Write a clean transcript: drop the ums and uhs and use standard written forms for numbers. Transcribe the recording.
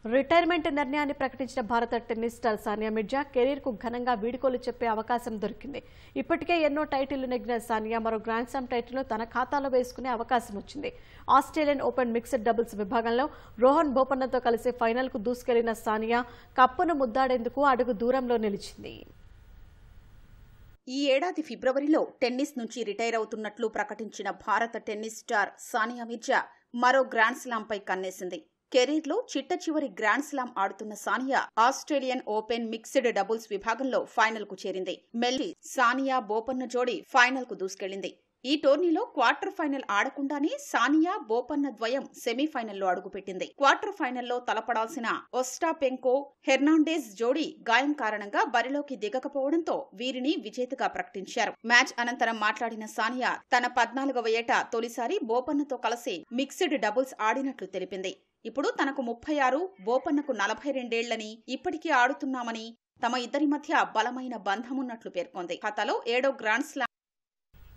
Retirement నిర్ణయాన్ని ప్రకటించిన భారత టెన్నిస్ స్టార్ సానియా మిర్జా కెరీర్కు ఘనంగా వీడ్కోలు చెప్పే అవకాశం దొరికింది. ఇప్పటికే ఎన్నో టైటిళ్లు నెగ్గిన సానియా మరో గ్రాండ్ స్లామ్ టైటిల్ను తన ఖాతాలో వేసుకునే అవకాశం వచ్చింది. ఆస్ట్రేలియన్ ఓపెన్ మిక్స్డ్ డబుల్స్ విభాగంలో రోహన్ బోపన్నతో కలిసి ఫైనల్కు దూసుకెళ్లిన సానియా కప్పును ముద్దాడేందుకు అడుగు దూరంలో నిలిచింది. ఈ ఏడాది ఫిబ్రవరిలో టెన్నిస్ నుంచి రిటైర్ అవుతున్నట్లు ప్రకటించిన భారత టెన్నిస్ స్టార్ సానియా మిర్జా మరో గ్రాండ్ స్లాంపై కన్నేసింది. కెరీర్లో చిట్ట చివరి గ్రాండ్ స్లామ్ ఆడుతున్న Sania Australian open mixed doubles విభాగంలో ఫైనల్కు చేరింది. మెల్లి సానియా బోపన్న జోడీ ఫైనల్కు దూసుకెళ్లింది. ఈ టోర్నీలో క్వార్టర్ ఫైనల్ ఆడకుండానే సానియా బోపన్న ద్వయం సెమీఫైనల్లో అడుగుపెట్టింది. క్వార్టర్ ఫైనల్లో తలపడాల్సిన ఒస్టాపెంకో హెర్నాండెజ్ జోడీ గాయం కారణంగా బరిలోకి దిగకపోవడంతో వీరిని విజేతగా ప్రకటించారు. మ్యాచ్ అనంతరం మాట్లాడిన సానియా తన 14వ ఏట తొలిసారి బోపన్నతో కలిసి మిక్స్డ్ డబుల్స్ ఆడినట్లు తెలిపింది. ఇప్పుడు తనకు 36, బోపన్నకు 42 ఏళ్లని, ఇప్పటికీ ఆడుతున్నామని, తమ ఇద్దరి మధ్య బలమైన బంధమున్నట్లు పేర్కొంది. ఖాతాలో 7వ గ్రాండ్ స్లామ్